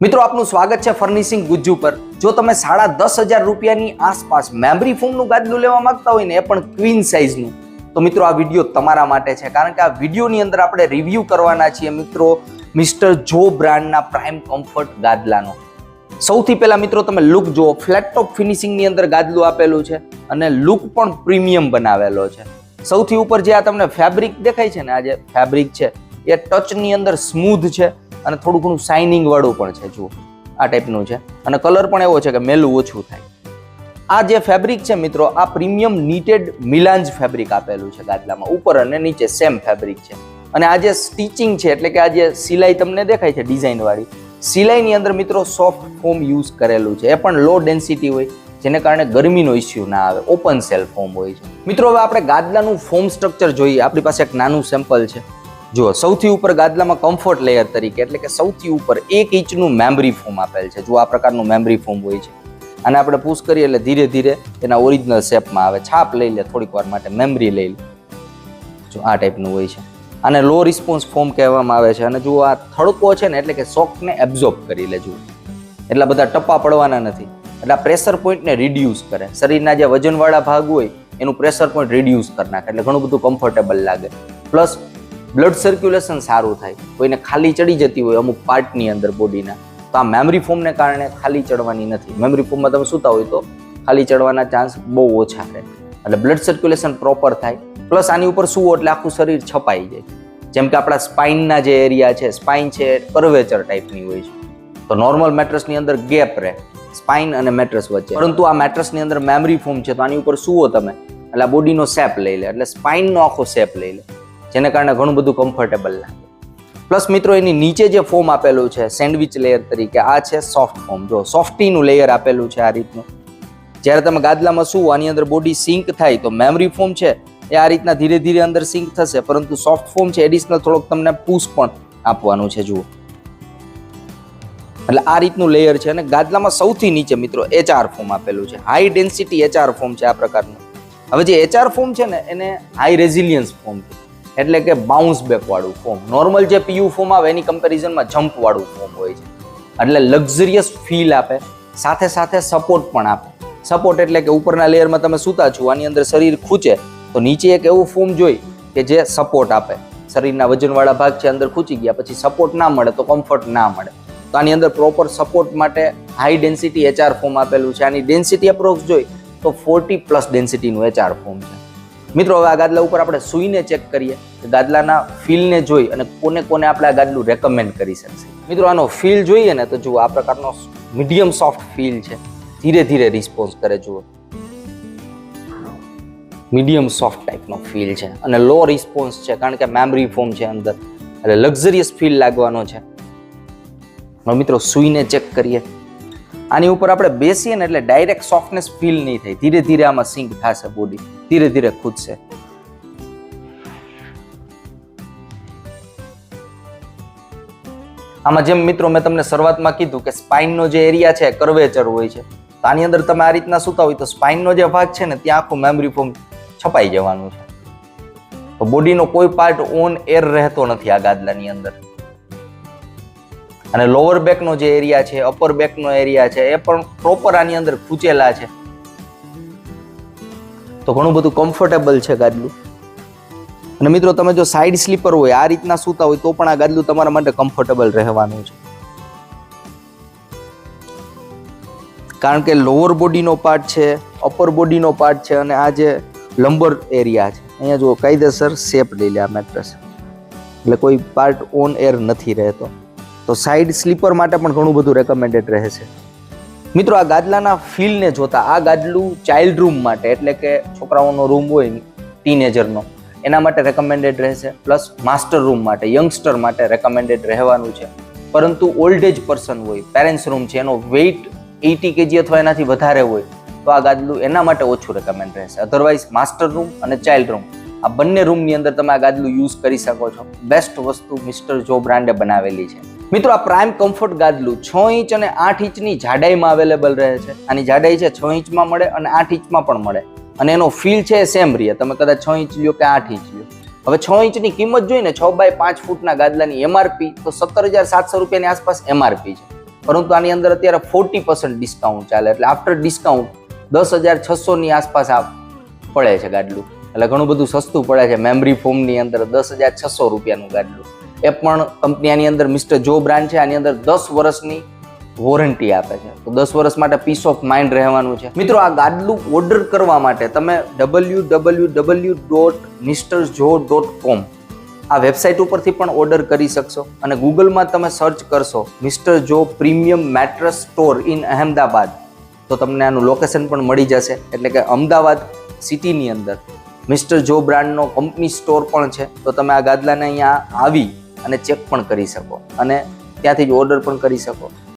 મિત્રો આપનું સ્વાગત છે ફર્નિશિંગ ગુજ્જુ પર। જો તમે 10,500 રૂપિયાની આસપાસ મેમરી ફોમનું ગાદલું લેવા માંગતા હોય ને એ પણ ક્વીન સાઇઝનું, તો મિત્રો આ વિડીયો તમારા માટે છે, કારણ કે આ વિડીયોની અંદર આપણે રિવ્યૂ કરવાના છીએ મિત્રો મિસ્ટર જો બ્રાન્ડના પ્રાઇમ કમ્ફર્ટ ગાદલાનો। સૌથી પહેલા મિત્રો તમે લુક જુઓ, ફ્લેટ ટોપ ફિનિશિંગની અંદર ગાદલું આપેલું છે અને લુક પણ પ્રીમિયમ બનાવેલો છે। સૌથી ઉપર જે આ તમને ફેબ્રિક દેખાય છે ને, આ જે ફેબ્રિક છે એ ટચની અંદર સ્મૂધ છે અને થોડું ઘણું શાઇનિંગ વાળું પણ છે। જુઓ આ ટાઈપનું છે અને કલર પણ એવો છે કે મેલું ઓછું થાય। આ જે ફેબ્રિક છે મિત્રો, આ પ્રીમિયમ નીટેડ મિલાન્જ ફેબ્રિક આપેલું છે ગાદલામાં, ઉપર અને નીચે સેમ ફેબ્રિક છે। અને આ જે સ્ટિચિંગ છે એટલે કે આ જે સિલાઈ તમને દેખાય છે ડિઝાઇન વાળી, સિલાઈની અંદર મિત્રો સોફ્ટ ફોમ યુઝ કરેલું છે, એ પણ લો ડેન્સિટી હોય, જેને કારણે ગરમીનો ઇસ્યુ ના આવે, ઓપન સેલ ફોમ હોય છે। મિત્રો હવે આપણે ગાદલાનું ફોમ સ્ટ્રક્ચર જોઈએ। આપણી પાસે એક નાનું સેમ્પલ છે। જુઓ સૌથી ઉપર ગાદલામાં કમ્ફર્ટ લેયર તરીકે એટલે કે સૌથી ઉપર 1 ઇંચનું મેમરી ફોમ આપેલ છે। જો આ પ્રકારનું મેમરી ફોમ હોય છે, અને આપણે પુશ કરીએ એટલે ધીરે ધીરે એના ઓરિજિનલ શેપમાં આવે। છાપ લઈ લે થોડીક વાર માટે, મેમરી લઈ લે, જો આ ટાઈપનું હોય છે। આને લો રિસ્પોન્સ ફોમ કહેવામાં આવે છે। અને જો આ થડકો છે ને એટલે કે શોકને એબ્ઝોર્બ કરી લે, જુઓ એટલા બધા ટપ્પા પડવાના નથી, એટલે આ પ્રેશર પોઈન્ટને રિડ્યુસ કરે। શરીરના જે વજનવાળા ભાગ હોય એનું પ્રેશર પોઈન્ટ રિડ્યુસ કરી નાખે, એટલે ઘણું બધું કમ્ફર્ટેબલ લાગે। પ્લસ બ્લડ સર્ક્યુલેશન સારું થાય। કોઈને ખાલી ચડી જતી હોય અમુક પાર્ટની અંદર બોડીના, તો આ મેમરી ફોમને કારણે ખાલી ચડવાની નથી। મેમરી ફોમમાં તમે સૂતા હોય તો ખાલી ચડવાના ચાન્સ બહુ ઓછા રહે, એટલે બ્લડ સર્ક્યુલેશન પ્રોપર થાય। પ્લસ આની ઉપર સુવો એટલે આખું શરીર છપાઈ જાય। જેમ કે આપણા સ્પાઇનના જે એરિયા છે, સ્પાઇન છે કર્વેચર ટાઈપની હોય છે, તો નોર્મલ મેટ્રેસની અંદર ગેપ રહે સ્પાઇન અને મેટ્રેસ વચ્ચે, પરંતુ આ મેટ્રેસની અંદર મેમરી ફોમ છે તો આની ઉપર સુવો તમે એટલે આ બોડીનો શેપ લઈ લે, એટલે સ્પાઇનનો આખો શેપ લઈ લે, જેને કારણે ઘણું બધું કમ્ફર્ટેબલ લાગે। પ્લસ મિત્રો એની નીચે જે ફોમ આપેલું છે સેન્ડવિચ લેયર તરીકે, આ છે સોફ્ટ ફોમ। જો સોફ્ટીનું લેયર આપેલું છે આ રીતનું। જ્યારે તમે ગાદલામાં સુવો આની અંદર બોડી સિંક થાય, તો મેમરી ફોમ છે એ આ રીતના ધીરે ધીરે અંદર સિંક થશે, પરંતુ સોફ્ટ ફોમ છે એડિશનલ થોડોક તમને પુશ પણ આપવાનું છે। જુઓ એટલે આ રીતનું લેયર છે। અને ગાદલામાં સૌથી નીચે મિત્રો HR ફોમ આપેલું છે, હાઈ ડેન્સિટી HR ફોમ છે આ પ્રકારનું। હવે જે HR ફોમ છે ને એને હાઈ રેઝિલિયન્સ ફોમ છે, એટલે કે બાઉન્સ બેક વાળું ફોમ। નોર્મલ જે PU ફોમ આવે એની કમ્પેરિઝનમાં જમ્પ વાળું ફોમ હોય છે, એટલે લક્ઝરિયસ ફીલ આપે, સાથે સાથે સપોર્ટ પણ આપે। સપોર્ટ એટલે કે ઉપરના લેયરમાં તમે સૂતા છો, આની અંદર શરીર ખૂંચે તો નીચે એક એવું ફોમ જોઈ કે જે સપોર્ટ આપે। શરીરના વજનવાળા ભાગ છે અંદર ખૂંચી ગયા પછી સપોર્ટ ના મળે તો કમ્ફર્ટ ના મળે, તો આની અંદર પ્રોપર સપોર્ટ માટે હાઈ ડેન્સિટી HR ફોમ આપેલું છે। આની ડેન્સિટી અપ્રોક્સ જોઈ તો 40+ ડેન્સિટીનું HR ફોમ છે। મિત્રો હવે આ ગાદલા ઉપર આપણે સૂઈને ચેક કરીએ કે ગાદલાના ફીલને જોઈ અને કોને કોને આપણે આ ગાદલું રેકમેન્ડ કરી શકશે। મિત્રો આનો ફીલ જોઈએ ને તો જુઓ આ પ્રકારનો મીડિયમ સોફ્ટ ફીલ છે, ધીરે ધીરે રિસ્પોન્સ કરે। જુઓ મીડિયમ સોફ્ટ ટાઈપનો ફીલ છે અને લો રિસ્પોન્સ છે, કારણ કે મેમરી ફોમ છે અંદર, એટલે લક્ઝરિયસ ફીલ લાગવાનો છે। હવે મિત્રો સૂઈને ચેક કરીએ। આની ઉપર આપણે બેસીએ ને એટલે ડાયરેક્ટ સોફ્ટનેસ ફીલ નહીં થાય, ધીરે ધીરે આમાં સિંક થશે, બોડી ધીરે ધીરે ખૂદશે। આમાં જેમ મિત્રો મેં તમને શરૂઆતમાં કીધું કે સ્પાઇનનો જે એરિયા છે કર્વેચર હોય છે, તો આની અંદર તમે આ રીતના સૂતા હોય તો સ્પાઇનનો જે ભાગ છે ને ત્યાં આખું મેમરી ફોમ છપાઈ જવાનું છે, તો બોડીનો કોઈ પાર્ટ ઓન એર રહેતો નથી આ ગાદલાની અંદર। અને લોઅર બેકનો જે એરિયા છે, અપર બેકનો એરિયા છે, એ પણ પ્રોપર આની અંદર ખૂંચેલા છે, તો ઘણું બધું કમ્ફર્ટેબલ છે ગાદલું। અને મિત્રો તમે જો સાઈડ સ્લીપર હોય આ રીતના સૂતા હોય તો પણ આ ગાદલું તમારા માટે કમ્ફર્ટેબલ રહેવાનું છે, કારણ કે લોઅર બોડીનો પાર્ટ છે, અપર બોડીનો પાર્ટ છે, અને આ જે લંબર એરિયા છે અહીંયા જો કાયદેસર શેપ લઈ લે આ મેટ્રેસ, એટલે કોઈ પાર્ટ ઓન એર નથી રહેતો, તો સાઈડ સ્લીપર માટે પણ ઘણું બધું રેકમેન્ડેડ રહે છે। મિત્રો આ ગાદલાના ફીલને જોતા આ ગાદલું ચાઇલ્ડ રૂમ માટે એટલે કે છોકરાઓનો રૂમ હોય ટીનેજરનો એના માટે રેકમેન્ડેડ રહેશે, પ્લસ માસ્ટર રૂમ માટે યંગસ્ટર માટે રેકમેન્ડેડ રહેવાનું છે। પરંતુ ઓલ્ડ એજ પર્સન હોય, પેરેન્ટ્સ રૂમ છે, એનો વેઇટ 80 kg અથવા એનાથી વધારે હોય તો આ ગાદલું એના માટે ઓછું રેકમેન્ડ રહેશે। અધરવાઇઝ માસ્ટર રૂમ અને ચાઇલ્ડ રૂમ આ બંને રૂમની અંદર તમે આ ગાદલું યુઝ કરી શકો છો। બેસ્ટ વસ્તુ મિસ્ટર જો બ્રાન્ડે બનાવેલી છે। મિત્રો આ પ્રાઇમ કમ્ફર્ટ ગાદલું 6 ઇંચ અને 8 ઇંચની જાડાઈમાં અવેલેબલ રહે છે। આની જાડાઈ છે 6 ઇંચમાં મળે અને 8 ઇંચમાં પણ મળે, અને એનો ફીલ છે સેમ રહે, તમે કદાચ 6 ઇંચ લ્યો કે 8 ઇંચ લ્યો। હવે 6 ઇંચની કિંમત જોઈને 6 બાય 5 ફૂટના ગાદલાની MRP તો 17,700 રૂપિયાની આસપાસ MRP છે, પરંતુ આની અંદર અત્યારે 40% ડિસ્કાઉન્ટ ચાલે, એટલે આફ્ટર ડિસ્કાઉન્ટ 10,600ની આસપાસ આ પડે છે ગાડલું, એટલે ઘણું બધું સસ્તું પડે છે. મેમરી ફોમની અંદર 10,600 રૂપિયાનું ગાડલું, એ પણ કંપની આની અંદર મિસ્ટર જો બ્રાન્ડ છે, આની અંદર 10 વર્ષની વોરંટી આપે છે. તો 10 વર્ષ માટે પીસ ઓફ માઇન્ડ રહેવાનું છે. મિત્રો આ ગાડલું ઓર્ડર કરવા માટે તમે www.mrjo.com આ વેબસાઇટ ઉપરથી પણ ઓર્ડર કરી શકશો, અને ગૂગલમાં તમે સર્ચ કરશો મિસ્ટર જો premium mattress store in Ahmedabad તો તમને આનું લોકેશન પણ મળી જશે. એટલે કે અમદાવાદ સિટીની અંદર મિસ્ટર જો બ્રાન્ડનો કંપની સ્ટોર પણ છે. તો તમે આ ગાદલાને અહીંયા આવી અને ચેક પણ કરી શકો અને ત્યાંથી જ ઓર્ડર પણ કરી શકો.